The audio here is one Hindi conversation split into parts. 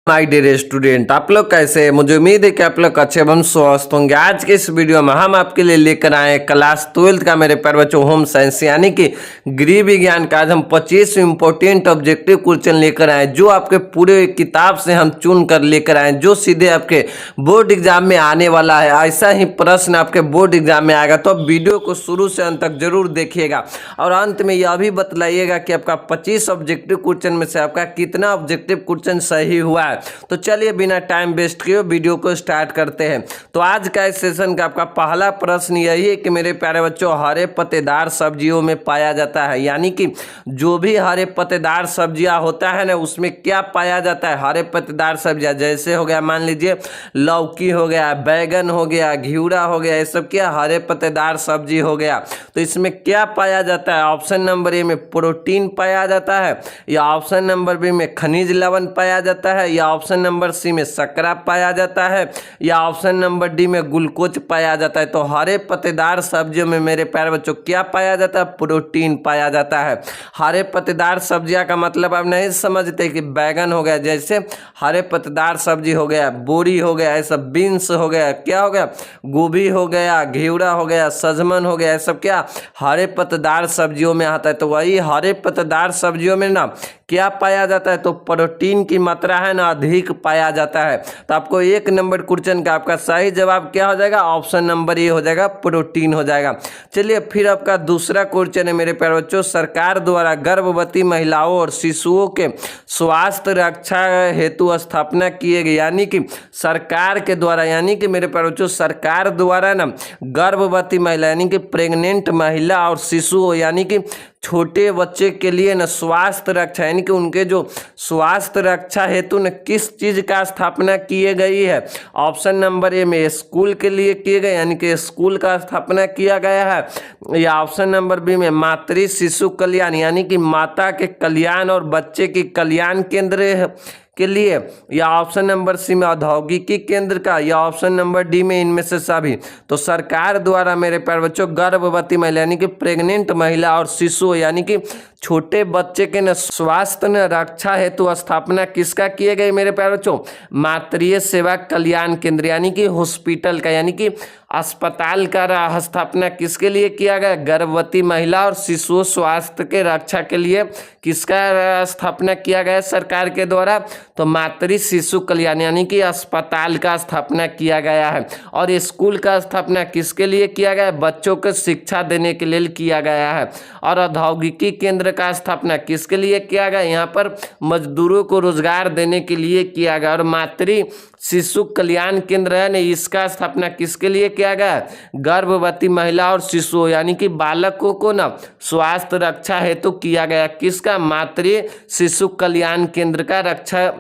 माय डियर स्टूडेंट, आप लोग कैसे हैं? मुझे उम्मीद है कि आप लोग अच्छे एवं स्वस्थ होंगे। आज के इस वीडियो में हम आपके लिए लेकर आए क्लास 12 का मेरे प्यारे बच्चों होम साइंस यानी कि गृह विज्ञान का। आज हम 25 इंपॉर्टेंट ऑब्जेक्टिव क्वेश्चन लेकर आए जो आपके पूरे किताब से हम चुन कर लेकर आए, जो सीधे आपके बोर्ड एग्जाम में आने वाला है। ऐसा ही प्रश्न आपके बोर्ड एग्जाम में आएगा, तो आप वीडियो को शुरू से अंत तक जरूर देखिएगा और अंत में यह भी बतलाइएगा कि आपका 25 ऑब्जेक्टिव क्वेश्चन में से आपका कितना ऑब्जेक्टिव क्वेश्चन सही हुआ है। तो चलिए बिना टाइम वेस्ट किए वीडियो को स्टार्ट करते हैं। तो आज का इस सेशन का आपका पहला प्रश्न यही है कि मेरे प्यारे बच्चों, हरे पत्तेदार सब्जियों में पाया जाता है, यानी कि जो भी हरे पत्तेदार सब्जियां होता है ना, उसमें क्या पाया जाता है? हरे पत्तेदार सब्जियां जैसे हो गया, मान लीजिए लौकी हो गया, बैगन हो गया, घिउरा हो गया, ये सब क्या हरे पत्तेदार सब्जी हो गया। तो इसमें क्या पाया जाता है? ऑप्शन नंबर ए में प्रोटीन पाया जाता है, या ऑप्शन नंबर बी में खनिज लवण पाया जाता है, या ऑप्शन नंबर सी में शर्करा पाया जाता है, या ऑप्शन नंबर डी में ग्लूकोज पाया जाता है। तो हरे पत्तेदार सब्जियों में मेरे प्यारे बच्चों क्या पाया जाता है? प्रोटीन पाया जाता है। हरे पत्तेदार सब्जियां का मतलब आप नहीं समझते कि बैगन हो गया, जैसे हरे पत्तेदार सब्जी हो गया, बोरी हो गया, ऐसा बीन्स हो गया, क्या हो गया, गोभी हो गया, घिउरा हो गया, सजमन हो गया, ये सब क्या हरे पत्तेदार सब्जियों में आता है। तो वही हरे पत्तेदार सब्जियों में ना क्या पाया जाता है? तो प्रोटीन की मात्रा है ना अधिक पाया जाता है। तो आपको एक नंबर क्वेश्चन का आपका सही जवाब क्या हो जाएगा? ऑप्शन नंबर ए हो जाएगा, प्रोटीन हो जाएगा। चलिए फिर आपका दूसरा क्वेश्चन है मेरे प्यारे बच्चों, सरकार द्वारा गर्भवती महिलाओं और शिशुओं के स्वास्थ्य रक्षा हेतु स्थापना किए गए, यानी कि सरकार के द्वारा, यानी कि मेरे प्यारे बच्चों सरकार द्वारा ना गर्भवती महिला यानी कि प्रेग्नेंट महिला और शिशु यानी कि छोटे बच्चे के लिए न स्वास्थ्य रक्षा यानी कि उनके जो स्वास्थ्य रक्षा हेतु न किस चीज का स्थापना किए गई है? ऑप्शन नंबर ए में स्कूल के लिए किए गए, यानी कि स्कूल का स्थापना किया गया है, या ऑप्शन नंबर बी में मातृ शिशु कल्याण यानी कि माता के कल्याण और बच्चे की कल्याण केंद्र के लिए, या ऑप्शन नंबर सी में औद्योगिकी केंद्र का, या ऑप्शन नंबर डी में इनमें से सभी। तो सरकार द्वारा मेरे प्यारे बच्चों गर्भवती महिला यानी कि प्रेग्नेंट महिला और शिशु यानी कि छोटे बच्चे के न स्वास्थ्य न रक्षा हेतु स्थापना किसका किए गए मेरे प्यारे बच्चों? मातृ सेवा कल्याण केंद्र यानी कि हॉस्पिटल का, यानी कि अस्पताल का स्थापना किसके लिए किया गया? गर्भवती महिला और शिशु स्वास्थ्य के रक्षा के लिए किसका स्थापना किया गया सरकार के द्वारा? तो मातृ शिशु कल्याण यानी कि अस्पताल का स्थापना किया गया है। और स्कूल का स्थापना किसके लिए किया गया? बच्चों को शिक्षा देने के लिए किया गया है। और औद्योगिकी केंद्र का स्थापना किसके लिए किया गया? यहाँ पर मजदूरों को रोजगार देने के लिए किया गया। और मातृ शिशु कल्याण केंद्र है ना, इसका स्थापना किसके लिए किया गया? गर्भवती महिला और शिशु यानी कि बालकों को ना स्वास्थ्य रक्षा हेतु किया गया। किसका? मातृ शिशु कल्याण केंद्र का रक्षा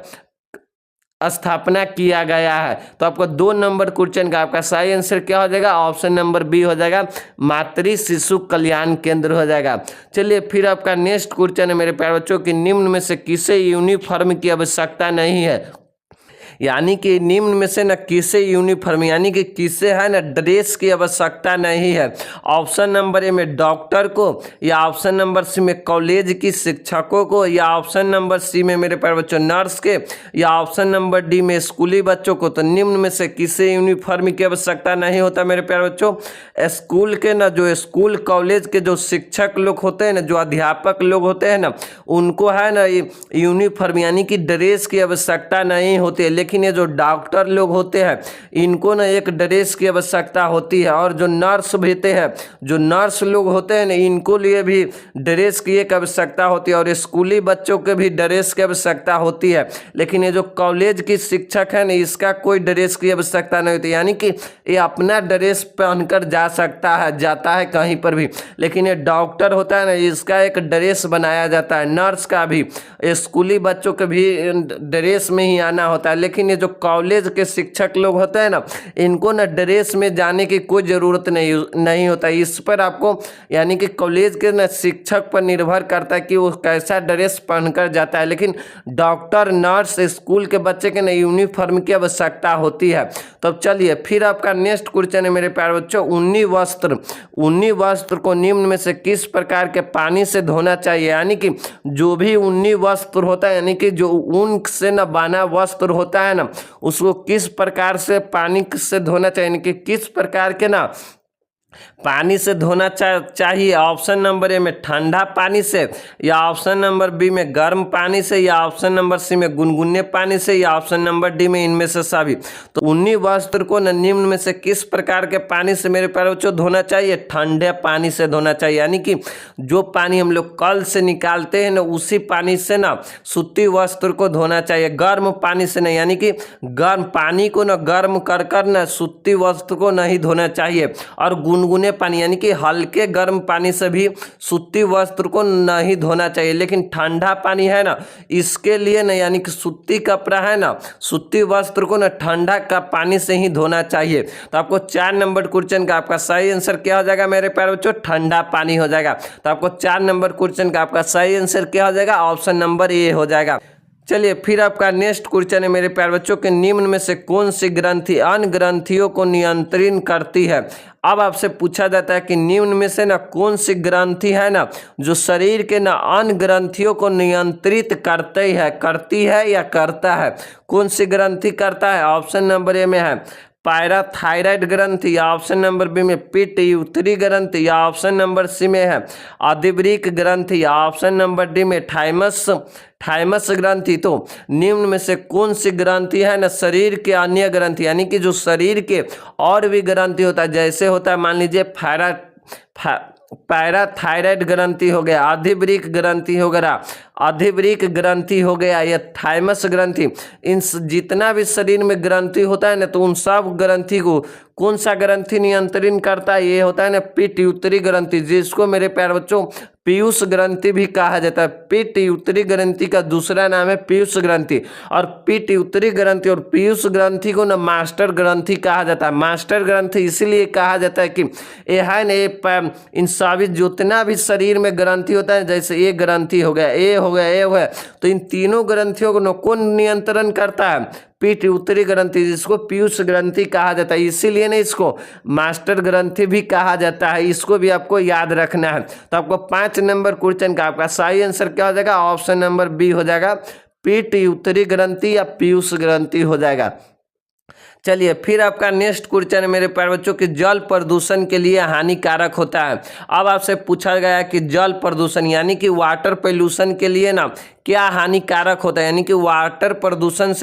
स्थापना किया गया है। तो आपको 2 नंबर क्वेश्चन का आपका सही आंसर क्या हो जाएगा? ऑप्शन नंबर बी हो जाएगा, मातृ शिशु कल्याण केंद्र हो जाएगा। चलिए फिर आपका नेक्स्ट क्वेश्चन है मेरे प्यारे बच्चों कि निम्न में से किसे यूनिफॉर्म की आवश्यकता नहीं है? यानी कि निम्न में से न किसे यूनिफॉर्म यानी कि किसे है ना ड्रेस की आवश्यकता नहीं है? ऑप्शन नंबर ए में डॉक्टर को, या ऑप्शन नंबर सी में कॉलेज की शिक्षकों को, या ऑप्शन नंबर सी में मेरे प्यारे बच्चों नर्स के, या ऑप्शन नंबर डी में स्कूली बच्चों को। तो निम्न में से किसे यूनिफॉर्म की आवश्यकता नहीं होता मेरे प्यारे बच्चों? स्कूल के ना जो स्कूल कॉलेज के जो शिक्षक लोग होते हैं ना, जो अध्यापक लोग होते हैं ना, उनको है ना यूनिफॉर्म यानी कि ड्रेस की आवश्यकता नहीं होती है। लेकिन ये जो डॉक्टर लोग होते हैं इनको ना एक ड्रेस की आवश्यकता होती है। और जो नर्स होते हैं, जो नर्स लोग होते हैं ना, इनको लिए भी ड्रेस की एक आवश्यकता होती है। और स्कूली बच्चों के भी ड्रेस की आवश्यकता होती है। लेकिन ये जो कॉलेज की शिक्षक है ना, इसका कोई ड्रेस की आवश्यकता नहीं होती, यानी कि ये अपना ड्रेस पहनकर जा सकता है, जाता है कहीं पर भी। लेकिन ये डॉक्टर होता है ना, इसका एक ड्रेस बनाया जाता है। नर्स का भी, स्कूली बच्चों के भी ड्रेस में ही आना होता है। लेकिन लेकिन ये जो कॉलेज के शिक्षक लोग होते हैं ना, इनको ना ड्रेस में जाने की कोई ज़रूरत नहीं होता। इस पर आपको यानी कि कॉलेज के ना शिक्षक पर निर्भर करता है कि वो कैसा ड्रेस पहनकर जाता है। लेकिन डॉक्टर, नर्स, स्कूल के बच्चे के ना यूनिफॉर्म की आवश्यकता होती है। तो चलिए फिर आपका नेक्स्ट क्वेश्चन है मेरे प्यारे बच्चों, ऊनी वस्त्र को निम्न में से किस प्रकार के पानी से धोना चाहिए। यानी कि जो भी ऊनी वस्त्र होता है, यानी कि जो ऊन से न बना वस्त्र होता है ना, उसको किस प्रकार से पानी से धोना चाहिए, यानी कि किस प्रकार के ना पानी से धोना चाहिए। ऑप्शन नंबर ए में ठंडा पानी से, या ऑप्शन नंबर बी में गर्म पानी से, या ऑप्शन नंबर सी में गुनगुने पानी से, या ऑप्शन नंबर डी में इनमें से सभी। तो ऊनी वस्त्र को न निम्न में से किस प्रकार के पानी से मेरे प्यारे बच्चों धोना चाहिए। ठंडे पानी से धोना चाहिए। यानी कि जो पानी हम लोग कल से निकालते हैं ना, उसी पानी से ना सूती वस्त्र को धोना चाहिए, गर्म पानी से नहीं। यानी कि गर्म पानी को ना गर्म कर ना सूती वस्त्र को नहीं धोना चाहिए। और गुनगुने पानी यानी कि हल्के गर्म पानी से भी सूती वस्त्र को नहीं धोना चाहिए। लेकिन ठंडा पानी है ना, इसके लिए ना यानी कि सूती कपड़ा है ना, सूती वस्त्र को ना ठंडा का पानी से ही धोना चाहिए। तो आपको 4 नंबर क्वेश्चन का आपका सही आंसर क्या हो जाएगा मेरे प्यारे बच्चों, ठंडा पानी हो जाएगा। तो आपको 4 नंबर क्वेश्चन का आपका सही आंसर क्या हो जाएगा, ऑप्शन नंबर ए हो जाएगा। चलिए फिर आपका नेक्स्ट क्वेश्चन है मेरे प्यारे बच्चों के निम्न में से कौन सी ग्रंथि अन्य ग्रंथियों को नियंत्रित करती है। अब आपसे पूछा जाता है कि निम्न में से ना कौन सी ग्रंथि है ना जो शरीर के ना अन्य ग्रंथियों को नियंत्रित करती है या करता है। कौन सी ग्रंथि करता है। ऑप्शन नंबर ए में है पैराथायराइड ग्रंथि, या ऑप्शन नंबर बी में पिट्यूटरी ग्रंथि, या ऑप्शन नंबर सी में है अधिवृक्क ग्रंथि, या ऑप्शन नंबर डी में थाइमस ग्रंथि। तो निम्न में से कौन सी ग्रंथि है ना शरीर के अन्य ग्रंथि, यानी कि जो शरीर के और भी ग्रंथि होता है, जैसे होता है मान लीजिए पैराथायराइड ग्रंथि हो गया, अधिवृक्क ग्रंथि हो गया, अधिवृक्क ग्रंथि हो गया, या थाइमस ग्रंथि। इन जितना भी शरीर में ग्रंथि होता है ना, तो उन सब ग्रंथि को कौन सा ग्रंथि नियंत्रित करता है। ये होता है ना पिट्यूटरी ग्रंथि, जिसको मेरे प्यारे बच्चों पीयूष ग्रंथि भी कहा जाता है। पिट्यूटरी ग्रंथि का दूसरा नाम है पीयूष ग्रंथि। और पिट्यूटरी ग्रंथि और पीयूष ग्रंथि को ना मास्टर ग्रंथि कहा जाता है। मास्टर ग्रंथि इसीलिए कहा जाता है कि ये है ना इन सभी जितना भी शरीर में ग्रंथि होता है, जैसे ये ग्रंथि हो गया, ए हो गया, तो इन तीनों ग्रंथियों को कौन नियंत्रण करता है, पिट्यूटरी ग्रंथि, जिसको पीयूष ग्रंथि कहा जाता है। इसीलिए ना इसको मास्टर ग्रंथि भी कहा जाता है। इसको भी आपको याद रखना है। तो आपको 5 नंबर क्वेश्चन का आपका सही आंसर क्या हो जाएगा, ऑप्शन नंबर बी हो जाएगा, पिट्यूटरी ग्रंथि या पीयूष ग्रंथि हो जाएगा। चलिए फिर आपका नेक्स्ट क्वेश्चन है मेरे प्यारे बच्चों कि जल प्रदूषण के लिए हानिकारक होता है। अब आपसे पूछा गया कि जल प्रदूषण यानी कि वाटर पोल्यूशन के लिए ना क्या हानिकारक होता है, यानी कि वाटर प्रदूषण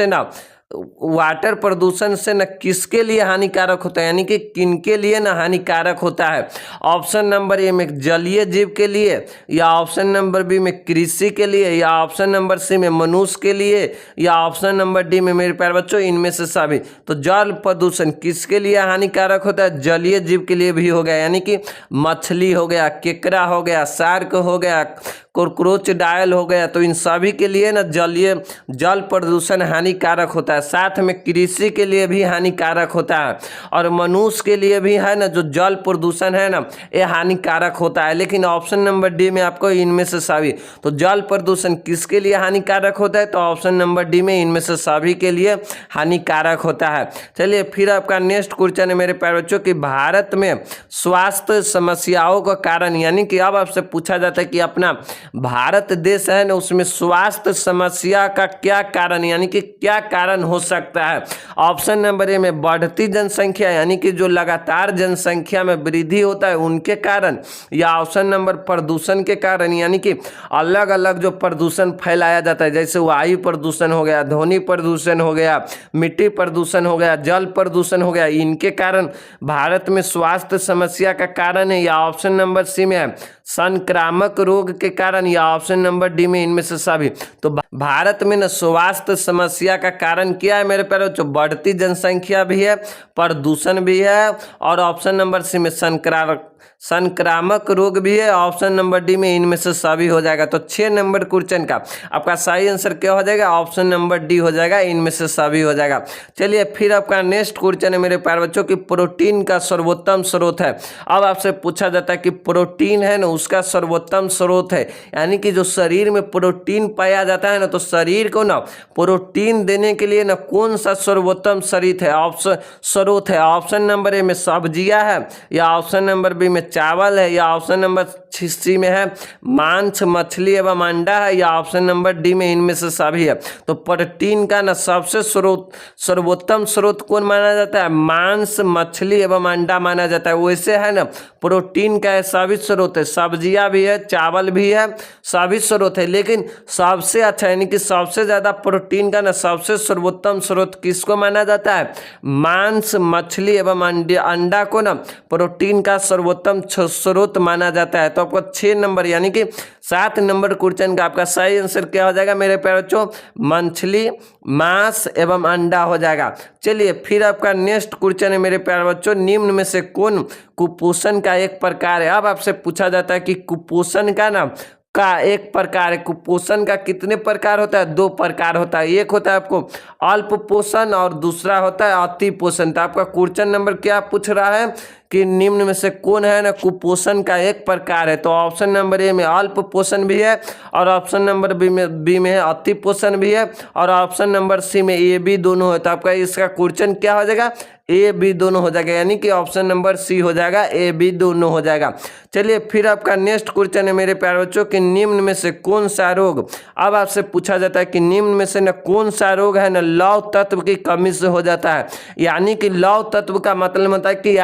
से न किसके लिए हानिकारक होता है, यानी कि किनके लिए ना हानिकारक होता है। ऑप्शन नंबर ए में जलीय जीव के लिए, या ऑप्शन नंबर बी में कृषि के लिए, या ऑप्शन नंबर सी में मनुष्य के लिए, या ऑप्शन नंबर डी में मेरे प्यारे बच्चों इनमें से सभी। तो जल प्रदूषण किसके लिए हानिकारक होता है, जलीय जीव के लिए भी हो गया, यानी कि मछली हो गया, केकड़ा हो गया, शार्क हो गया, क्रोकोडाइल हो गया। तो इन सभी के लिए ना जल प्रदूषण हानिकारक होता है। साथ में कृषि के लिए भी हानिकारक होता है, और मनुष्य के लिए भी है ना जो जल प्रदूषण है ना ये हानिकारक होता है। लेकिन ऑप्शन नंबर डी में आपको इनमें से सभी। तो जल प्रदूषण किसके लिए हानिकारक होता है, तो ऑप्शन नंबर डी में इनमें से सभी के लिए हानिकारक होता है। चलिए फिर आपका नेक्स्ट क्वेश्चन है मेरे प्यारे बच्चों कि भारत में स्वास्थ्य समस्याओं का कारण, यानी कि अब आपसे पूछा जाता है कि अपना भारत देश है ना उसमें स्वास्थ्य समस्या का क्या कारण, यानी कि क्या कारण हो सकता है। ऑप्शन नंबर ए में बढ़ती जनसंख्या, यानी कि जो लगातार जनसंख्या में वृद्धि होता है उनके कारण, या ऑप्शन नंबर प्रदूषण के कारण, यानी कि अलग अलग जो प्रदूषण फैलाया जाता है, जैसे वायु प्रदूषण हो गया, ध्वनि प्रदूषण हो गया, मिट्टी प्रदूषण हो गया, जल प्रदूषण हो गया, इनके कारण भारत में स्वास्थ्य समस्या का कारण है, या ऑप्शन नंबर सी में है संक्रामक रोग के कारण, या ऑप्शन नंबर डी में इनमें से सभी। तो भारत में न स्वास्थ्य समस्या का कारण क्या है मेरे प्यारे बच्चों, बढ़ती जनसंख्या भी है, प्रदूषण भी है, और ऑप्शन नंबर सी में संक्रामक रोग भी है। ऑप्शन नंबर डी में इनमें से सभी हो जाएगा। तो 6 नंबर क्वेश्चन का आपका सही आंसर क्या हो जाएगा? ऑप्शन नंबर डी हो जाएगा, इनमें से सभी हो जाएगा। चलिए फिर आपका नेक्स्ट क्वेश्चन है मेरे प्यारे बच्चों की प्रोटीन का सर्वोत्तम स्रोत है। अब आपसे पूछा जाता है कि प्रोटीन है ना उसका सर्वोत्तम स्रोत है, यानी कि जो शरीर में प्रोटीन पाया जाता है ना, तो शरीर को ना प्रोटीन देने के लिए ना कौन सा सर्वोत्तम स्रोत है? ऑप्शन नंबर ए में सब्जियां है, या ऑप्शन नंबर बी में चावल है, या ऑप्शन नंबर सी में है मांस मछली एवं अंडा है, या ऑप्शन नंबर डी में इनमें से सभी है। तो प्रोटीन का ना सबसे सर्वोत्तम स्रोत कौन माना जाता है? मांस मछली एवं अंडा माना जाता है। वैसे है ना प्रोटीन का सभी स्रोत है, सब्जियां भी है, चावल भी है, सभी स्रोत है, लेकिन सबसे अच्छा यानी कि सबसे ज्यादा प्रोटीन का ना सबसे सर्वोत्तम स्रोत किसको माना जाता है? मांस मछली एवं अंडा को ना प्रोटीन का सर्वोत्तम स्रोत माना जाता है। तो आपको 6 नंबर यानी कि 7 नंबर क्वेश्चन का आपका सही आंसर क्या हो जाएगा मेरे प्यारे बच्चों? मछली, मांस एवं अंडा हो जाएगा। चलिए फिर आपका नेक्स्ट क्वेश्चन है मेरे प्यारे बच्चों, निम्न में से कौन कुपोषण का एक प्रकार है? अब आपसे पूछा जाता है कि कुपोषण का एक प्रकार है। कुपोषण का कितने प्रकार होता है? 2 प्रकार होता है। एक होता है आपको अल्प पोषण और दूसरा होता है अति पोषण। तो आपका क्वेश्चन नंबर क्या पूछ रहा है कि निम्न में से कौन है ना कुपोषण का एक प्रकार है? तो ऑप्शन नंबर ए में अल्प पोषण भी है, और ऑप्शन नंबर बी में है अति पोषण भी है, और ऑप्शन नंबर सी में ए बी दोनों है। तो आपका इसका क्वेश्चन क्या हो जाएगा? ए बी दोनों हो जाएगा, यानी कि ऑप्शन नंबर सी हो जाएगा, ए बी दोनों हो जाएगा। चलिए फिर आपका नेक्स्ट क्वेश्चन है मेरे प्यारे बच्चों कि निम्न में से कौन सा रोग, अब आपसे पूछा जाता है कि निम्न में से न कौन सा रोग है ना लौह तत्व की कमी से हो जाता है। यानी कि लौह तत्व का मतलब होता है कि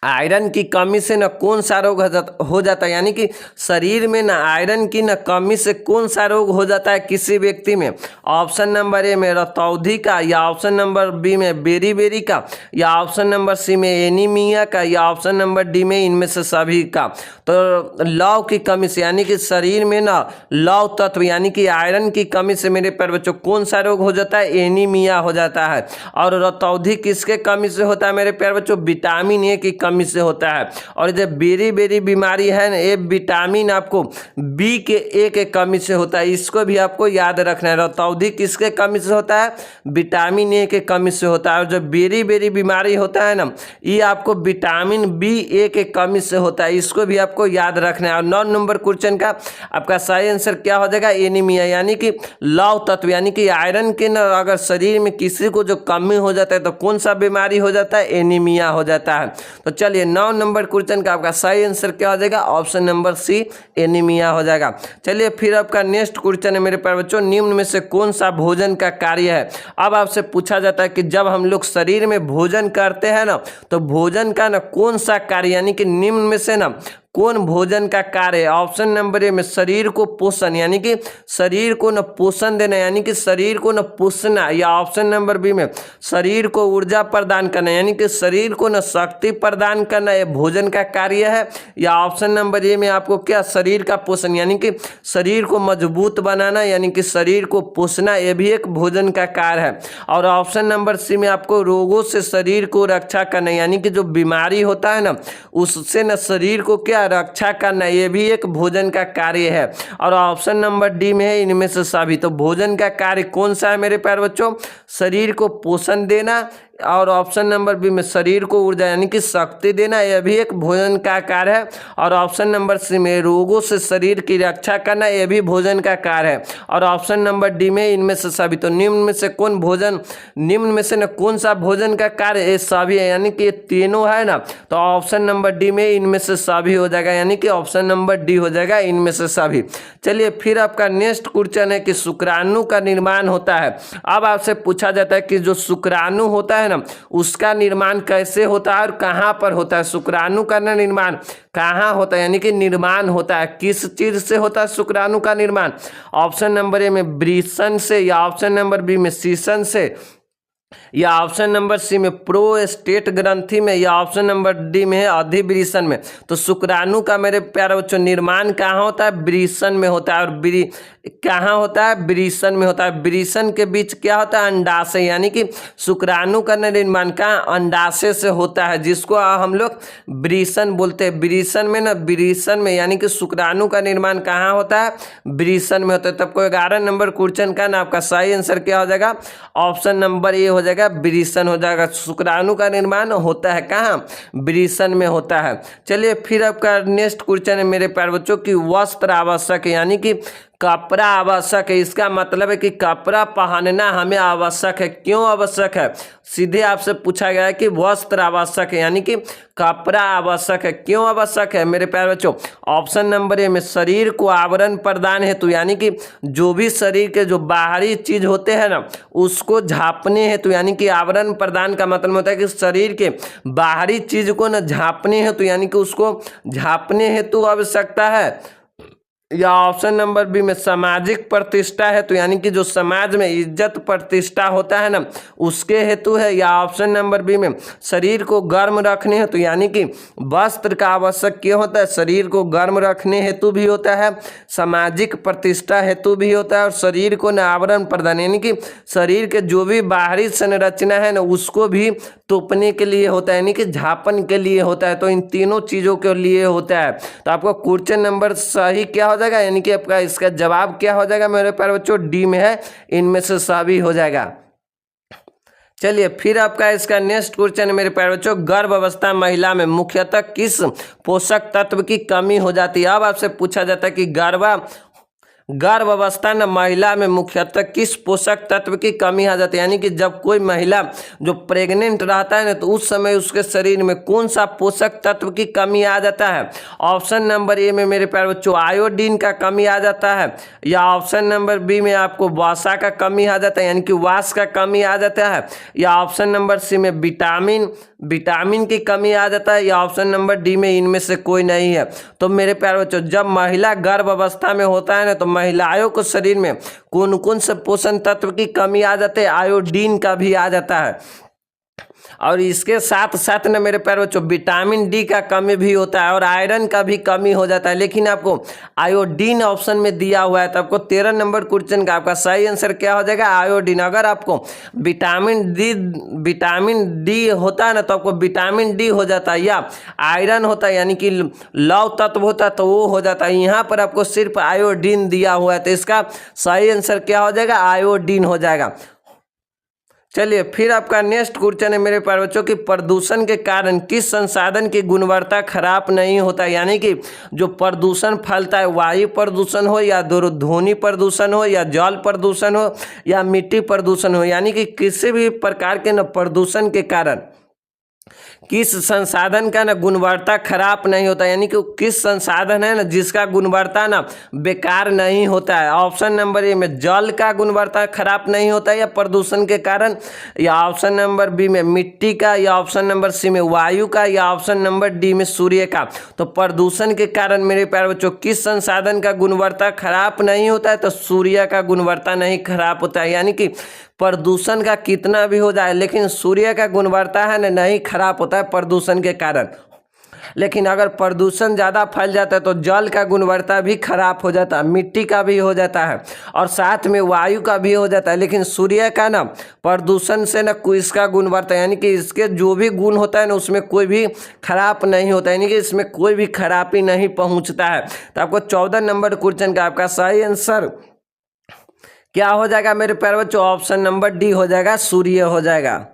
आयरन की कमी से न कौन सा रोग हो जाता है, यानी कि शरीर में न आयरन की न कमी से कौन सा रोग हो जाता है किसी व्यक्ति में? ऑप्शन नंबर ए में रतौंधी का, या ऑप्शन नंबर बी में बेरी का, या ऑप्शन नंबर सी में एनीमिया का, या ऑप्शन नंबर डी में इनमें से सभी का। तो लौह की कमी से यानी कि शरीर में न लौह तत्व यानी कि आयरन की कमी से मेरे प्यारे बच्चों कौन सा रोग हो जाता है? एनीमिया हो जाता है। और रतौंधी किसके कमी से होता है मेरे प्यारे बच्चों? विटामिन ए की कमी से होता है। और जब बेरी बीमारी है ना, ये विटामिन आपको बी के ए के कमी से होता है, इसको भी आपको याद रखना है। रतौंधी किसके कमी से होता है? विटामिन ए के कमी से होता है। और जो बेरी बीमारी होता है ना, ये आपको विटामिन बी ए के कमी से होता है, इसको भी आपको याद रखना है। और 9 नंबर क्वेश्चन का आपका सही आंसर क्या हो जाएगा? एनीमिया, यानी कि लौह तत्व यानी कि आयरन के ना अगर शरीर में किसी को जो कमी हो जाता है तो कौन सा बीमारी हो जाता है? एनीमिया हो जाता है। तो चलिए 9 नंबर क्वेश्चन का आपका सही आंसर क्या हो जाएगा? ऑप्शन नंबर सी एनीमिया हो जाएगा। चलिए फिर आपका नेक्स्ट क्वेश्चन है मेरे प्यारे बच्चों, निम्न में से कौन सा भोजन का कार्य है? अब आपसे पूछा जाता है कि जब हम लोग शरीर में भोजन करते हैं ना, तो भोजन का ना कौन सा कार्य यानी कि निम्न में से ना कौन भोजन का कार्य है? ऑप्शन नंबर ए में शरीर को पोषण यानी कि शरीर को न पोषण देना यानी कि शरीर को न पोषना, या ऑप्शन नंबर बी में शरीर को ऊर्जा प्रदान करना यानी कि शरीर को न शक्ति प्रदान करना, ये भोजन का कार्य है। या ऑप्शन नंबर ए में आपको क्या शरीर का पोषण यानी कि शरीर को मजबूत बनाना यानी कि शरीर को पोषना, ये भी एक भोजन का कार्य है। और ऑप्शन नंबर सी में आपको रोगों से शरीर को रक्षा करना यानी कि जो बीमारी होता है ना उससे न शरीर को क्या रक्षा करना, ये भी एक भोजन का कार्य है। और ऑप्शन नंबर डी में है इनमें से सभी। तो भोजन का कार्य कौन सा है मेरे प्यारे बच्चों? शरीर को पोषण देना, और ऑप्शन नंबर बी में शरीर को ऊर्जा यानी कि शक्ति देना, यह भी एक भोजन का कार्य है। और ऑप्शन नंबर सी में रोगों से शरीर की रक्षा करना, यह भी भोजन का कार्य है। और ऑप्शन नंबर डी में इनमें से सभी। तो निम्न में से न कौन सा भोजन का कार्य? ये सभी है, यानी कि ये तीनों है ना, तो ऑप्शन नंबर डी में इनमें से सभी हो जाएगा, यानी कि ऑप्शन नंबर डी हो जाएगा, इनमें से सभी। चलिए फिर आपका नेक्स्ट क्वेश्चन है कि शुक्राणु का निर्माण होता है। अब आपसे पूछा जाता है कि जो शुक्राणु होता है ना उसका निर्माण कैसे होता है और कहां पर होता है? शुक्राणु का निर्माण कहां होता है यानी कि निर्माण होता है किस चीज से होता है शुक्राणु का निर्माण? ऑप्शन नंबर ए में वृषण से, या ऑप्शन नंबर बी में शीशन से, या ऑप्शन नंबर सी में प्रोस्टेट ग्रंथि में, या ऑप्शन नंबर डी में है अधिवृषण में। तो शुक्राणु का मेरे प्यारे बच्चों निर्माण कहाँ होता है? वृषण में होता है। और कहाँ होता है, वृषण में होता है। वृषण के बीच क्या होता है, अंडाशय, यानी कि शुक्राणु का निर्माण कहाँ, अंडाशय से होता है, जिसको हम लोग वृषण बोलते हैं। वृषण में ना, वृषण में यानी कि शुक्राणु का निर्माण कहाँ होता है, वृषण में होता है। तब को 11 नंबर क्वेश्चन का ना आपका सही आंसर क्या हो जाएगा, ऑप्शन नंबर ए हो जाएगा, वृषण हो जाएगा। शुक्राणु का निर्माण होता है कहाँ, वृषण में होता है। चलिए फिर आपका नेक्स्ट क्वेश्चन है मेरे प्यारे बच्चों की वस्त्र आवश्यक है, यानी कि कपड़ा आवश्यक है। इसका मतलब है कि कपड़ा पहनना हमें आवश्यक है। क्यों आवश्यक है, सीधे आपसे पूछा गया है कि वस्त्र आवश्यक है, यानी कि कपड़ा आवश्यक है। क्यों आवश्यक है मेरे प्यारे बच्चों, ऑप्शन नंबर ए में शरीर को आवरण प्रदान हेतु, यानी कि जो भी शरीर के जो बाहरी चीज होते हैं ना उसको झांपने हेतु, यानी कि आवरण प्रदान का मतलब होता है कि शरीर के बाहरी चीज को ना झांपने हेतु, यानी कि उसको झांपने हेतु आवश्यकता है। या ऑप्शन नंबर बी में सामाजिक प्रतिष्ठा है, तो यानी कि जो समाज में इज्जत प्रतिष्ठा होता है ना उसके हेतु है। या ऑप्शन नंबर बी में शरीर को गर्म रखने हेतु, यानी कि वस्त्र का आवश्यक क्यों होता है, शरीर को गर्म रखने हेतु भी होता है, सामाजिक प्रतिष्ठा हेतु भी होता है, और शरीर को न आवरण प्रदान, यानी कि शरीर के जो भी बाहरी संरचना है ना उसको भी तोपने के लिए होता है, यानी कि झापन के लिए होता है। तो इन तीनों चीजों के लिए होता है। तो आपको क्वेश्चन नंबर सही क्या हो जाएगा, यानी कि आपका इसका जवाब क्या हो जाएगा मेरे प्यारे बच्चों, डी में है, इनमें से सभी हो जाएगा। चलिए फिर आपका इसका नेक्स्ट क्वेश्चन है मेरे प्यारे बच्चों, गर्भ अवस्था महिला में मुख्यतः किस पोषक तत्व की कमी हो जाती है। अब आपसे पूछा जाता है कि गर्भ अवस्था न महिला में मुख्यतः किस पोषक तत्व की कमी आ जाती है, यानी कि जब कोई महिला जो प्रेग्नेंट रहता है ना तो उस समय उसके शरीर में कौन सा पोषक तत्व की कमी आ जाता है। ऑप्शन नंबर ए में मेरे प्यारे बच्चों आयोडीन का कमी आ जाता है, या ऑप्शन नंबर बी में आपको वसा का कमी आ जाता है, यानी कि वास का कमी आ जाता है, या ऑप्शन नंबर सी में विटामिन की कमी आ जाता है, या ऑप्शन नंबर डी में इनमें से कोई नहीं है। तो मेरे प्यारे बच्चों जब महिला गर्भ अवस्था में होता है ना तो महिलाओं को शरीर में कौन कौन से पोषण तत्व की कमी आ जाते हैं, आयोडीन का भी आ जाता है, और इसके साथ साथ ना मेरे प्यारे बच्चों विटामिन डी का कमी भी होता है, और आयरन का भी कमी हो जाता है। लेकिन आपको आयोडीन ऑप्शन में दिया हुआ है, तो आपको 13 नंबर क्वेश्चन का आपका सही आंसर क्या हो जाएगा, आयोडीन। अगर आपको विटामिन डी होता है ना तो आपको विटामिन डी हो जाता है, या आयरन होता है यानी कि लौह तत्व होता है तो वो हो जाता है। यहाँ पर आपको सिर्फ आयोडीन दिया हुआ है, तो इसका सही आंसर क्या हो जाएगा, आयोडीन हो जाएगा। चलिए फिर आपका नेक्स्ट क्वेश्चन है मेरे प्यारे बच्चों कि प्रदूषण के कारण किस संसाधन की गुणवत्ता खराब नहीं होता, यानी कि जो प्रदूषण फैलता है वायु प्रदूषण हो, या ध्वनि प्रदूषण हो, या जल प्रदूषण हो, या मिट्टी प्रदूषण हो, यानी कि किसी भी प्रकार के न प्रदूषण के कारण किस संसाधन का ना गुणवत्ता खराब नहीं होता, यानी कि किस संसाधन है ना जिसका गुणवत्ता ना बेकार नहीं होता है। ऑप्शन नंबर ए में जल का गुणवत्ता खराब नहीं होता है या प्रदूषण के कारण, या ऑप्शन नंबर बी में मिट्टी का, या ऑप्शन नंबर सी में वायु का, या ऑप्शन नंबर डी में सूर्य का। तो प्रदूषण के कारण मेरे प्यारे बच्चों किस संसाधन का गुणवत्ता खराब नहीं होता है, तो सूर्य का गुणवत्ता नहीं खराब होता है, यानी कि प्रदूषण का कितना भी हो जाए लेकिन सूर्य का गुणवत्ता है ना नहीं खराब होता है प्रदूषण के कारण। लेकिन अगर प्रदूषण ज़्यादा फैल जाता है तो जल का गुणवत्ता भी खराब हो जाता है, मिट्टी का भी हो जाता है, और साथ में वायु का भी हो जाता है। लेकिन सूर्य का ना प्रदूषण से ना कोई इसका गुणवत्ता यानी कि इसके जो भी गुण होता है ना उसमें कोई भी खराब नहीं होता, यानी कि इसमें कोई भी खराबी नहीं पहुँचता है। तो आपको 14 नंबर क्वेश्चन का आपका सही आंसर क्या हो जाएगा मेरे प्यारे बच्चों, ऑप्शन नंबर डी हो जाएगा, सूर्य हो जाएगा।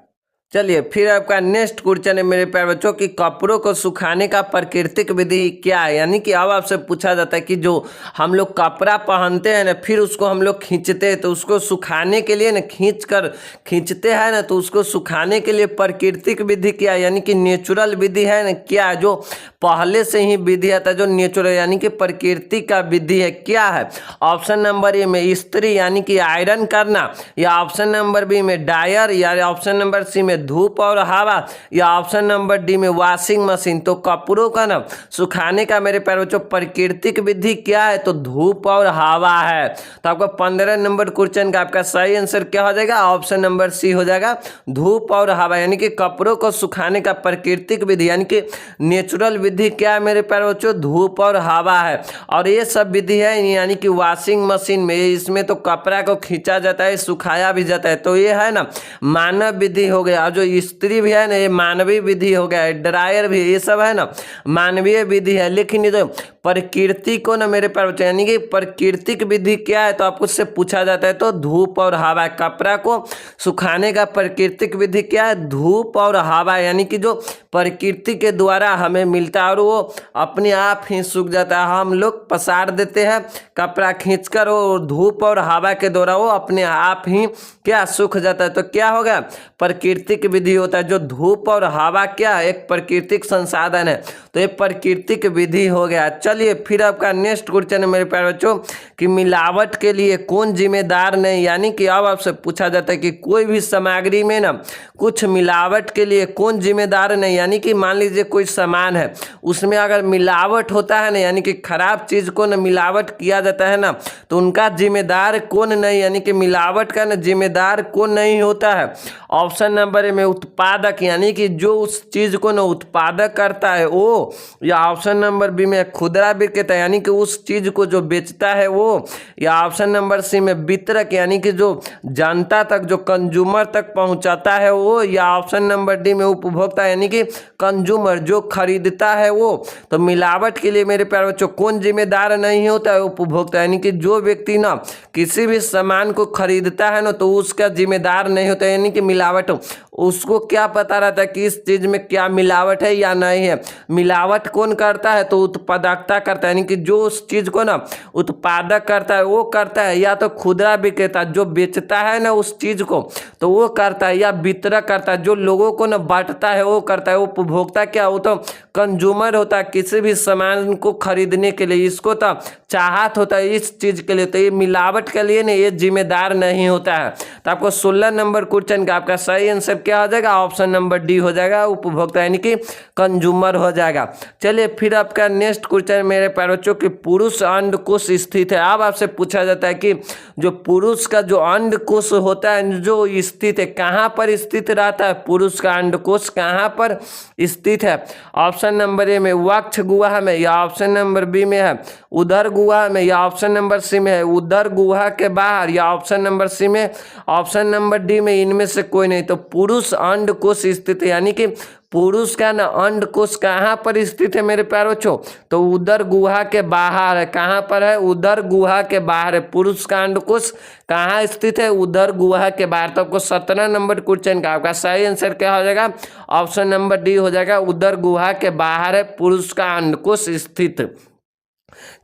चलिए फिर आपका नेक्स्ट क्वेश्चन है मेरे प्यारे बच्चों कि कपड़ों को सुखाने का प्राकृतिक विधि क्या है, यानी कि अब आपसे पूछा जाता है कि जो हम लोग कपड़ा पहनते हैं ना फिर उसको हम लोग खींचते हैं, तो उसको सुखाने के लिए ना खींचते हैं ना तो उसको सुखाने के लिए प्राकृतिक विधि क्या है, यानी कि नेचुरल विधि है ना क्या है, जो पहले से ही विधि आता है जो नेचुरल यानी कि प्रकृति का विधि है, क्या है। ऑप्शन नंबर ए में इस्त्री यानी कि आयरन करना, या ऑप्शन नंबर बी में डायर, या ऑप्शन नंबर सी में धूप और हवा, या ऑप्शन नंबर डी में वॉशिंग मशीन। तो कपड़ों का ना सुखाने का मेरे प्यारे बच्चों प्राकृतिक विधि क्या है, तो धूप और हवा है। तो आपका 15 नंबर क्वेश्चन का आपका सही आंसर क्या हो जाएगा, ऑप्शन नंबर सी हो जाएगा, धूप और हवा, यानी कि कपड़ों को सुखाने का प्राकृतिक विधि यानी कि नेचुरल विधि विधि क्या है मेरे प्यारे बच्चों, धूप और हवा है। और ये सब विधि है यानी कि वॉशिंग मशीन में, इसमें तो कपड़ा को खींचा जाता है, सुखाया भी जाता है, तो ये है ना मानव विधि हो गया। और जो स्त्री भी है ना ये मानवीय विधि हो गया, ड्रायर भी, ये सब है ना मानवीय विधि है। लेकिन ये जो प्रकृति को ना मेरे प्यारे बच्चों यानी कि प्राकृतिक विधि क्या है, तो आपको उससे पूछा जाता है तो धूप और हवा। कपड़ा को सुखाने का प्राकृतिक विधि क्या है, धूप और हवा, यानी कि जो प्रकृति के द्वारा हमें मिलता है और वो अपने आप ही सूख जाता है। हम लोग पसार देते हैं कपड़ा खींचकर, और धूप और हवा के द्वारा वो अपने आप ही क्या सूख जाता है। तो क्या होगा, प्राकृतिक विधि होता है। जो धूप और हवा क्या है, एक प्राकृतिक संसाधन है, तो ये प्राकृतिक विधि हो गया। चलिए फिर आपका नेक्स्ट क्वेश्चन है मेरे प्यारे बच्चों कि मिलावट के लिए कौन जिम्मेदार नहीं, यानी कि अब आपसे पूछा जाता है कि कोई भी सामग्री में ना कुछ मिलावट के लिए कौन जिम्मेदार नहीं। यानी कि मान लीजिए कोई सामान है उसमें अगर मिलावट होता है ना, यानी कि खराब चीज को ना मिलावट किया जाता है ना, तो उनका जिम्मेदार कौन नहीं, यानी कि मिलावट का ना जिम्मेदार कौन नहीं होता है। ऑप्शन नंबर ए में उत्पादक, यानी कि जो उस चीज को ना उत्पादक करता है वो, या ऑप्शन नंबर बी में खुदरा विक्रेता यानी कि उस चीज को जो बेचता है वो, या ऑप्शन नंबर सी में वितरक यानी कि जो जनता तक जो कंज्यूमर तक पहुंचाता है वो, या ऑप्शन नंबर डी में उपभोक्ता यानी कि कंज्यूमर जो खरीदता है वो। तो मिलावट के लिए मेरे प्यारे बच्चों कौन जिम्मेदार नहीं होता है, उपभोक्ता, यानी कि जो व्यक्ति ना किसी भी सामान को खरीदता है ना तो उसका जिम्मेदार नहीं होता, यानी कि मिलावट उसको क्या पता रहता है कि इस चीज में क्या मिलावट है या नहीं है। मिलावट कौन करता है, तो उत्पादकता करता है, यानी कि जो उस चीज को ना उत्पादक करता है वो करता है, या तो खुदरा विक्रेता जो बेचता है ना उस चीज को तो वो करता है, या वितरक करता है जो लोगों को ना बांटता है वो करता है। उपभोक्ता क्या, वो तो कंज्यूमर होता है किसी भी सामान को खरीदने के लिए, इसको तो चाहत होता है इस चीज के लिए, तो ये मिलावट के लिए ना ये जिम्मेदार नहीं होता है। तो आपको 16 नंबर क्वेश्चन का आपका सही आंसर क्या हो जाएगा, ऑप्शन नंबर डी हो जाएगा, उपभोक्ता यानी कि कंज्यूमर हो जाएगा। चलिए फिर आपका नेक्स्ट क्वेश्चन मेरे प्यारे बच्चों कि पुरुष अंडकोश स्थित है। अब आपसे पूछा जाता है कि जो पुरुष का जो अंडकोश होता है जो स्थित है, कहाँ पर स्थित रहता है, पुरुष का अंडकोश कहाँ पर स्थित है। ऑप्शन नंबर ए में वक्ष गुहा में, या ऑप्शन नंबर बी में है उदर गुहा में, या ऑप्शन नंबर सी में है उदर गुहा के बाहर, या ऑप्शन नंबर सी में, ऑप्शन नंबर डी में इनमें से कोई नहीं। तो पुरुष अंडकोश स्थित है, यानी कि पुरुष का ना अंडकोश कहाँ पर स्थित है मेरे प्यारे बच्चों, तो उदर गुहा के बाहर है। कहाँ पर है, उदर गुहा के बाहर है। पुरुष का अंडकोश कहाँ स्थित है, उदर गुहा के बाहर। तो आपको 17 नंबर क्वेश्चन का आपका सही आंसर क्या हो जाएगा, ऑप्शन नंबर डी हो जाएगा, उदर गुहा के बाहर है पुरुष का अंडकोश स्थित।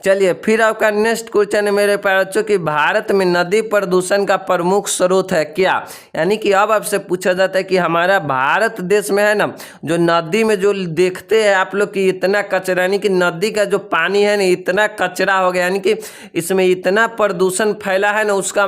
चलिए फिर आपका नेक्स्ट क्वेश्चन है मेरे प्यारे बच्चों कि भारत में नदी प्रदूषण का प्रमुख स्रोत है क्या। यानी कि अब आपसे पूछा जाता है कि हमारा भारत देश में है ना जो नदी में जो देखते हैं आप लोग कि इतना कचरा, यानी कि नदी का जो पानी है ना इतना कचरा हो गया, यानी कि इसमें इतना प्रदूषण फैला है ना, उसका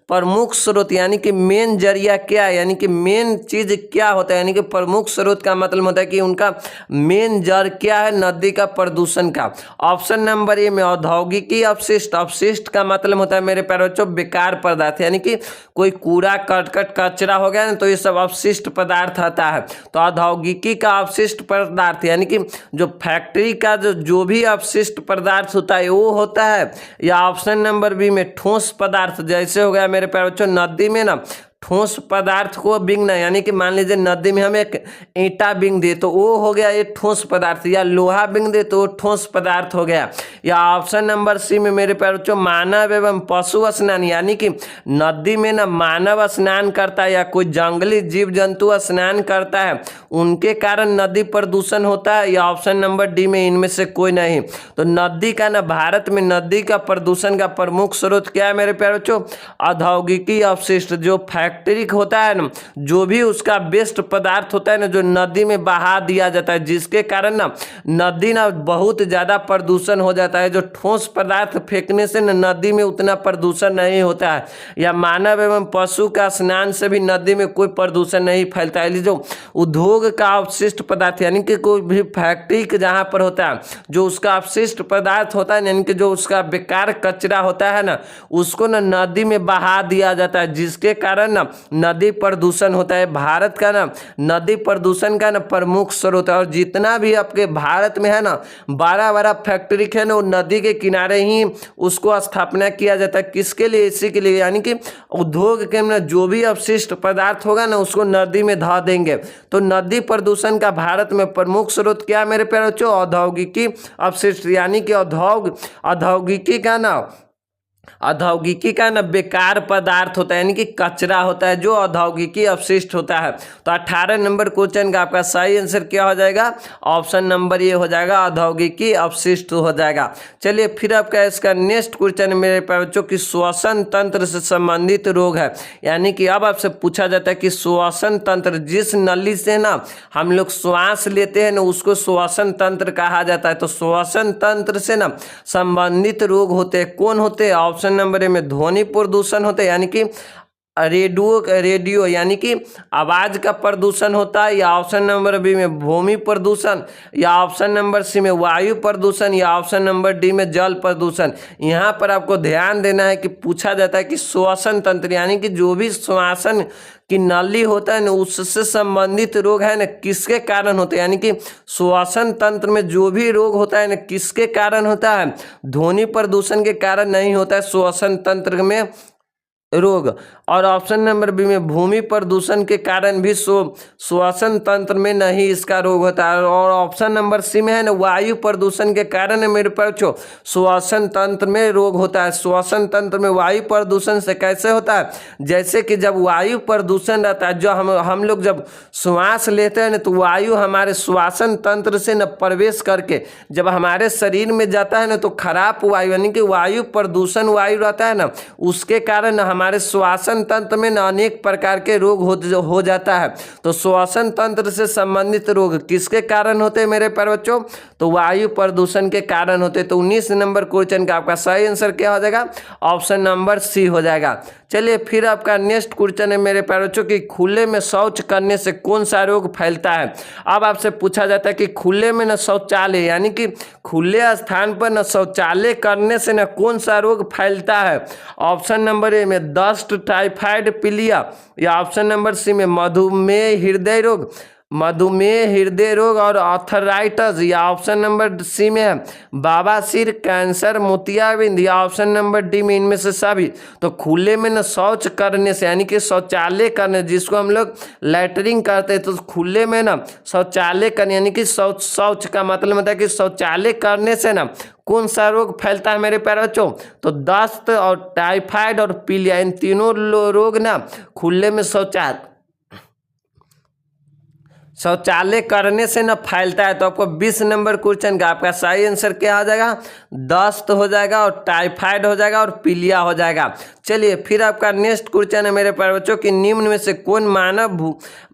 प्रमुख स्रोत यानी कि मेन जरिया क्या है, यानी कि मेन चीज क्या होता है, यानी कि प्रमुख स्रोत का मतलब होता है कि उनका मेन जड़ क्या है नदी का प्रदूषण का। ऑप्शन नंबर ए में औद्योगिकी अपशिष्ट, अपशिष्ट का मतलब होता है मेरे प्यारे बच्चों बेकार पदार्थ, यानी कि कोई कूड़ा करकट कचरा हो गया ना तो ये सब अपशिष्ट पदार्थ आता है। तो औद्योगिकी का अपशिष्ट पदार्थ यानी कि जो फैक्ट्री का जो भी अपशिष्ट पदार्थ होता है वो होता है, या ऑप्शन नंबर बी में ठोस पदार्थ, जैसे हो गया मेरे प्यारे बच्चों नदी में ना ठोस पदार्थ को बिगना, यानी कि मान लीजिए नदी में हम एक ईंटा बिंग दे तो वो हो गया ये ठोस पदार्थ, या लोहा बिंग दे तो वो ठोस पदार्थ हो गया। या ऑप्शन नंबर सी में मेरे प्यारे बच्चों मानव एवं पशु स्नान, यानी कि नदी में ना मानव स्नान करता है या कोई जंगली जीव जंतु स्नान करता है उनके कारण नदी प्रदूषण होता है, या ऑप्शन नंबर डी में इनमें से कोई नहीं। तो नदी का ना भारत में नदी का प्रदूषण का प्रमुख स्रोत क्या है मेरे प्यारे बच्चों, औद्योगिकी अपशिष्ट, जो फैक्ट्री होता है ना जो भी उसका वेस्ट पदार्थ होता है ना जो नदी में बहा दिया जाता है, जिसके कारण ना नदी ना बहुत ज़्यादा प्रदूषण हो जाता है। जो ठोस पदार्थ फेंकने से ना नदी में उतना प्रदूषण नहीं होता है, या मानव एवं पशु का स्नान से भी नदी में कोई प्रदूषण नहीं फैलता है। जो उद्योग का अवशिष्ट पदार्थ यानी कि कोई भी फैक्ट्री के जहाँ पर होता है जो उसका अवशिष्ट पदार्थ होता है यानी कि जो उसका बेकार कचरा होता है ना उसको ना नदी में बहा दिया जाता है, जिसके कारण ना नदी प्रदूषण होता है। भारत का ना नदी प्रदूषण का ना प्रमुख स्रोत है और जितना भी आपके भारत में है ना बड़ा बड़ा फैक्ट्री है ना वो नदी के किनारे ही उसको स्थापना किया जाता है। किसके लिए? इसी के लिए यानी कि उद्योग के ना जो भी अवशिष्ट पदार्थ होगा ना उसको नदी में धा देंगे। तो नदी प्रदूषण का भारत में प्रमुख स्रोत क्या है मेरे प्यारे बच्चों? औद्योगिकी अपशिष्ट यानी कि औद्योगिकी का ना बेकार पदार्थ होता है यानी कि कचरा होता है जो औद्योगिकी अपशिष्ट होता है। तो 18 नंबर क्वेश्चन का आपका सही आंसर क्या हो जाएगा? ऑप्शन नंबर ये हो जाएगा, औद्योगिकी अपशिष्ट हो जाएगा। चलिए फिर आपका इसका नेक्स्ट क्वेश्चन मेरे प्यारे बच्चों की श्वसन तंत्र से संबंधित रोग है। यानी कि अब आपसे पूछा जाता है कि श्वसन तंत्र, जिस नली से ना हम लोग श्वास लेते हैं ना उसको श्वसन तंत्र कहा जाता है। तो श्वसन तंत्र से ना संबंधित रोग होते हैं, कौन होते हैं? ऑप्शन नंबर ए में ध्वनि प्रदूषण होते हैं यानी कि रेडियो यानी कि आवाज का प्रदूषण होता है, या ऑप्शन नंबर बी में भूमि प्रदूषण, या ऑप्शन नंबर सी में वायु प्रदूषण, या ऑप्शन नंबर डी में जल प्रदूषण। यहाँ पर आपको ध्यान देना है कि पूछा जाता है कि श्वसन तंत्र यानी कि जो भी श्वासन की नली होता है ना उससे संबंधित रोग है ना किसके कारण होते हैं? यानी कि श्वसन तंत्र में जो भी रोग होता है ना किसके कारण होता है? ध्वनि प्रदूषण के कारण नहीं होता है श्वसन तंत्र में रोग। और ऑप्शन नंबर बी में भूमि प्रदूषण के कारण भी श्वसन तंत्र में नहीं इसका रोग होता है। और ऑप्शन नंबर सी में है ना वायु प्रदूषण के कारण मेरे बच्चों श्वसन तंत्र में रोग होता है। श्वसन तंत्र में वायु प्रदूषण से कैसे होता है? जैसे कि जब वायु प्रदूषण रहता है, जो हम लोग जब श्वास लेते हैं ना तो वायु हमारे श्वसन तंत्र से न प्रवेश करके जब हमारे शरीर में जाता है ना तो खराब वायु यानी कि वायु प्रदूषण वायु रहता है ना उसके कारण हमारे श्वसन तंत्र में अनेक प्रकार के रोग हो जाता है। तो श्वसन तंत्र से संबंधित रोग किसके कारण होते हैं मेरे प्यारे बच्चों? तो वायु प्रदूषण के कारण होते हैं। तो 19 नंबर क्वेश्चन का आपका सही आंसर क्या हो जाएगा? ऑप्शन नंबर सी हो जाएगा। चलिए फिर आपका नेक्स्ट क्वेश्चन है मेरे प्यारे बच्चों कि खुले में शौच करने से कौन सा रोग फैलता है? अब आपसे पूछा जाता है कि खुले में न शौचालय यानी कि खुले स्थान पर न शौचालय करने से न कौन सा रोग फैलता है? ऑप्शन नंबर ए में दस्त, टाइफाइड, पीलिया, या ऑप्शन नंबर सी में मधुमेह हृदय रोग और आर्थराइटिस, या ऑप्शन नंबर सी में है बवासीर, कैंसर, मोतियाबिंद, या ऑप्शन नंबर डी में इनमें से सभी। तो खुले में न शौच करने से यानी कि शौचालय करने जिसको हम लोग लैटरिन करते हैं तो खुले में ना शौचालय करने यानी कि शौच का मतलब होता है कि शौचालय करने से ना कौन सा रोग फैलता है मेरे प्यारे बच्चों? तो दस्त और टाइफाइड और पीलिया इन तीनों रोग ना खुले में शौचालय करने से न फैलता है। तो आपको 20 नंबर क्वेश्चन का आपका सही आंसर क्या हो जाएगा? दस्त हो जाएगा और टाइफाइड हो जाएगा और पीलिया हो जाएगा। चलिए फिर आपका नेक्स्ट क्वेश्चन है मेरे प्यारे बच्चों कि निम्न में से कौन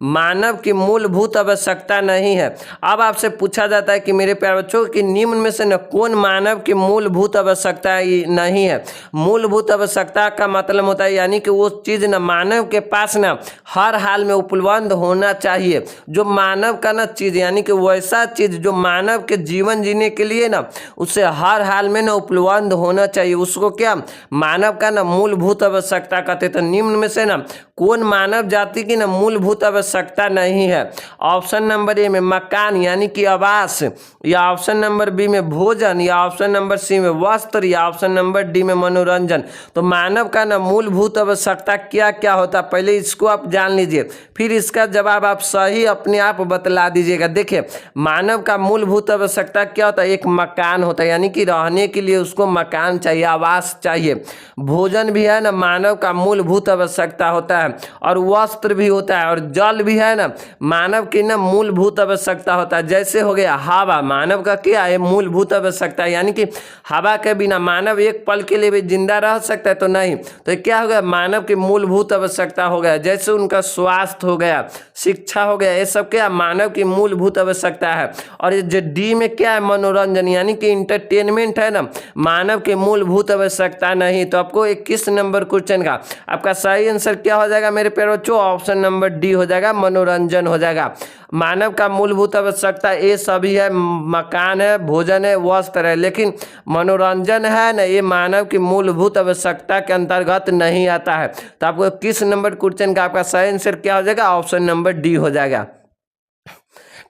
मानव की मूलभूत आवश्यकता नहीं है? अब आपसे पूछा जाता है कि मेरे प्यारे बच्चों कि निम्न में से न कौन मानव की मूलभूत आवश्यकता नहीं है? मूलभूत आवश्यकता का मतलब होता है यानी कि वो चीज न मानव के पास न हर हाल में उपलब्ध होना चाहिए। जो मानव का ना चीज यानी कि वैसा चीज जो मानव के जीवन जीने के लिए ना उसे हर हाल में ना उपलब्ध होना चाहिए, उसको क्या मानव का ना मूलभूत आवश्यकता कहते। तो निम्न में से ना कौन मानव जाति की ना मूलभूत आवश्यकता नहीं है? ऑप्शन नंबर ए में मकान यानी कि आवास, या ऑप्शन नंबर बी में भोजन, या ऑप्शन नंबर सी में वस्त्र, या ऑप्शन नंबर डी में मनोरंजन। तो मानव का ना मूलभूत आवश्यकता क्या क्या होता है पहले इसको आप जान लीजिए, फिर इसका जवाब आप सही अपने आप बतला दीजिएगा। देखिए मानव का मूलभूत आवश्यकता क्या होता है? एक मकान होता है यानी कि रहने के लिए उसको मकान चाहिए, आवास चाहिए। भोजन भी है ना मानव का मूलभूत आवश्यकता होता है, और वस्त्र भी होता है, और जल भी है ना मानव की ना मूलभूत आवश्यकता होता है। जैसे हो गया हवा, मानव का क्या है? मूलभूत आवश्यकता है यानी कि हवा के बिना मानव एक पल के लिए भी जिंदा रह सकता है? तो नहीं। तो क्या हो गया? मानव की मूलभूत आवश्यकता हो गया। जैसे उनका स्वास्थ्य हो गया, शिक्षा हो गया, ये सब क्या मानव की मूलभूत आवश्यकता है। और जो डी में क्या है? मनोरंजन यानी कि इंटरटेनमेंट है ना मानव की मूलभूत आवश्यकता नहीं। तो आपको 21 नंबर क्वेश्चन का आपका सही आंसर क्या हो जाएगा मेरे प्यारे बच्चों? ऑप्शन नंबर डी हो जाएगा, मनोरंजन हो जाएगा। मानव का मूलभूत आवश्यकता ये सभी है, मकान है, भोजन है, वस्त्र है, लेकिन मनोरंजन है ना, ये मानव की मूलभूत आवश्यकता के अंतर्गत नहीं आता है। तो आपको किस नंबर क्वेश्चन का आपका सही आंसर क्या हो जाएगा? ऑप्शन नंबर डी हो जाएगा।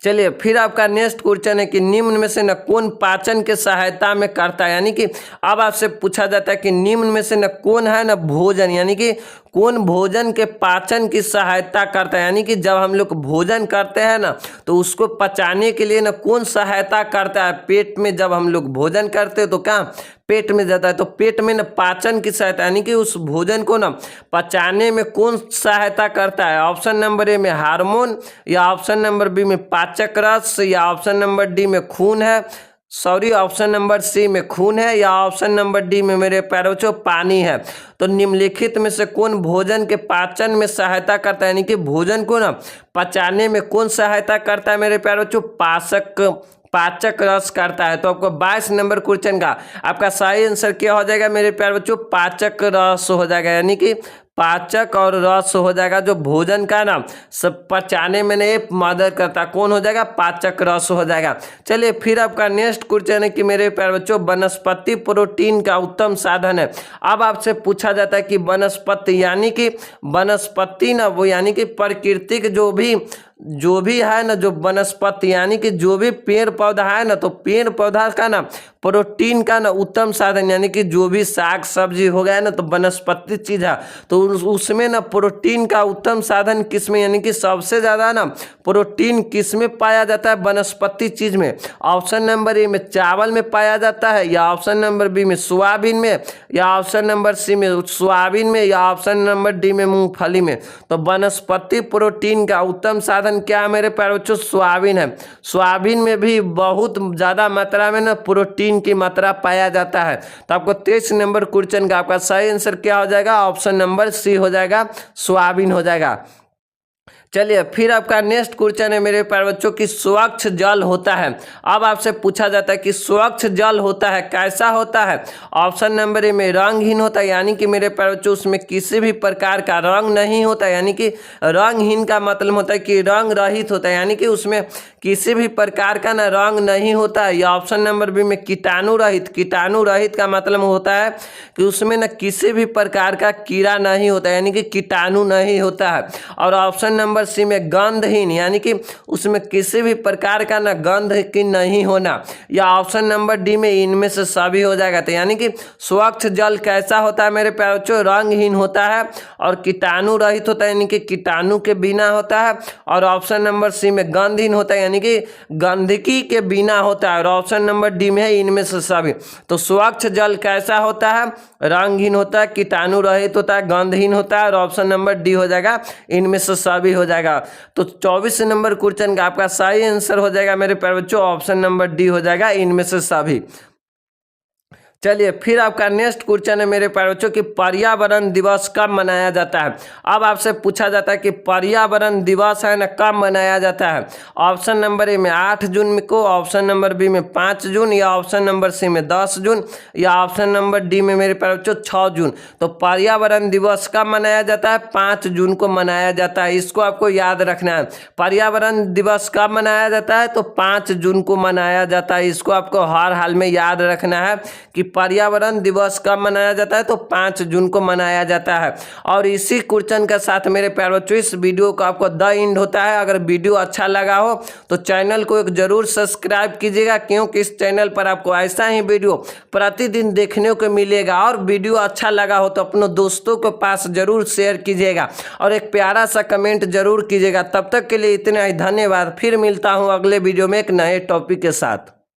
चलिए फिर आपका नेक्स्ट क्वेश्चन है कि निम्न में से न कौन पाचन के सहायता में करता है, यानी कि अब आपसे पूछा जाता है कि निम्न में से न कौन है न भोजन, यानी कि कौन भोजन के पाचन की सहायता करता है, यानी कि जब हम लोग भोजन करते हैं ना तो उसको पचाने के लिए ना कौन सहायता करता है? पेट में जब हम लोग भोजन करते हैं तो कहाँ पेट में जाता है, तो पेट में ना पाचन की सहायता, यानी कि उस भोजन को ना पचाने में कौन सहायता करता है? ऑप्शन नंबर ए में हार्मोन, या ऑप्शन नंबर बी में पाचक रस, या ऑप्शन नंबर डी में खून है, सॉरी ऑप्शन नंबर सी में खून है, या ऑप्शन नंबर डी में मेरे प्यारे बच्चों पानी है। तो निम्नलिखित में से कौन भोजन के पाचन में सहायता करता है, यानी कि भोजन को ना पचाने में कौन सहायता करता है मेरे प्यारे बच्चों? पाचक रस करता है। तो आपको 22 नंबर क्वेश्चन का आपका सही आंसर क्या हो जाएगा मेरे प्यारे बच्चों? पाचक रस हो जाएगा, यानी कि पाचक और रस हो जाएगा, जो भोजन का ना सब पचाने में नहीं मदद करता, कौन हो जाएगा? पाचक रस हो जाएगा। चलिए फिर आपका नेक्स्ट क्वेश्चन है कि मेरे प्यारे बच्चों वनस्पति प्रोटीन का उत्तम साधन है। अब आपसे पूछा जाता है कि वनस्पति, यानी कि वनस्पति ना वो यानी कि प्रकृति के जो भी है ना, जो वनस्पति यानी कि जो भी पेड़ पौधा है ना, तो पेड़ पौधा का ना प्रोटीन का ना उत्तम साधन, यानी कि जो भी साग सब्जी हो गया ना तो वनस्पति चीज है, तो उसमें ना प्रोटीन का उत्तम साधन किसमें, यानी कि सबसे ज्यादा ना प्रोटीन किसमें पाया जाता है? वनस्पति चीज में। ऑप्शन नंबर ए में चावल में पाया जाता है, या ऑप्शन नंबर बी में सोयाबीन में, या ऑप्शन नंबर सी में सोयाबीन में, या ऑप्शन नंबर डी में मूंगफली में। तो वनस्पति प्रोटीन का उत्तम साधन क्या है मेरे प्यारे बच्चों? सोयाबीन है। सोयाबीन में भी बहुत ज्यादा मात्रा में ना प्रोटीन की मात्रा पाया जाता है। तो आपको 23 नंबर क्वेश्चन का आपका सही आंसर क्या हो जाएगा? ऑप्शन नंबर सी हो जाएगा, सोयाबीन हो जाएगा। चलिए फिर आपका नेक्स्ट क्वेश्चन है मेरे प्यारे बच्चों की स्वच्छ जल होता है। अब आपसे पूछा जाता है कि स्वच्छ जल होता है कैसा होता है? ऑप्शन नंबर ए में रंगहीन होता है, यानी कि मेरे प्यारे बच्चों उसमें किसी भी प्रकार का रंग नहीं होता, यानी कि रंगहीन का मतलब होता है कि रंग रहित होता है, यानी कि उसमें किसी भी प्रकार का ना रंग नहीं होता है। या ऑप्शन नंबर बी में कीटाणु रहित का मतलब होता है कि उसमें ना किसी भी प्रकार का कीड़ा नहीं होता, यानी कि कीटाणु नहीं होता है। और ऑप्शन नंबर सी में गंधहीन, यानी कि उसमें किसी भी प्रकार का ना गंध की नहीं होना, या ऑप्शन नंबर डी में इनमें से सभी हो जाएगा। तो यानी कि स्वच्छ जल कैसा होता है मेरे प्यारे बच्चों? रंगहीन होता है और कीटाणु रहित होता है, यानी कि कीटाणु के बिना होता है। और ऑप्शन नंबर सी में गंधहीन होता है, यानी कि गंदगी के बिना होता है। और ऑप्शन नंबर डी में है इनमें से सभी। तो स्वच्छ जल कैसा होता है? रंगहीन होता है, कीटाणु रहित होता है, गंधहीन होता है, और ऑप्शन नंबर डी हो जाएगा इनमें से सभी हो जाएगा। तो 24 नंबर क्वेश्चन का आपका सही आंसर हो जाएगा मेरे प्यारे बच्चों, ऑप्शन नंबर डी हो जाएगा इनमें से सभी। चलिए फिर आपका नेक्स्ट क्वेश्चन है मेरे प्यारे बच्चों कि पर्यावरण दिवस कब मनाया जाता है। अब आपसे पूछा जाता है कि पर्यावरण दिवस है ना कब मनाया जाता है। ऑप्शन नंबर ए में 8 जून को, ऑप्शन नंबर बी में 5 जून, या ऑप्शन नंबर सी में 10 जून, या ऑप्शन नंबर डी में मेरे प्यारे बच्चों 6 जून। तो पर्यावरण दिवस कब मनाया जाता है? 5 जून को मनाया जाता है, इसको आपको याद रखना है। पर्यावरण दिवस कब मनाया जाता है? तो 5 जून को मनाया जाता है, इसको आपको हर हाल में याद रखना है कि पर्यावरण दिवस कब मनाया जाता है। तो 5 जून को मनाया जाता है। और इसी क्वेश्चन के साथ मेरे प्यारे बच्चों इस वीडियो का आपको द एंड होता है। अगर वीडियो अच्छा लगा हो तो चैनल को एक जरूर सब्सक्राइब कीजिएगा, क्योंकि इस चैनल पर आपको ऐसा ही वीडियो प्रतिदिन देखने को मिलेगा। और वीडियो अच्छा लगा हो तो अपने दोस्तों के पास जरूर शेयर कीजिएगा और एक प्यारा सा कमेंट जरूर कीजिएगा। तब तक के लिए इतना ही, धन्यवाद। फिर मिलता हूँ अगले वीडियो में एक नए टॉपिक के साथ।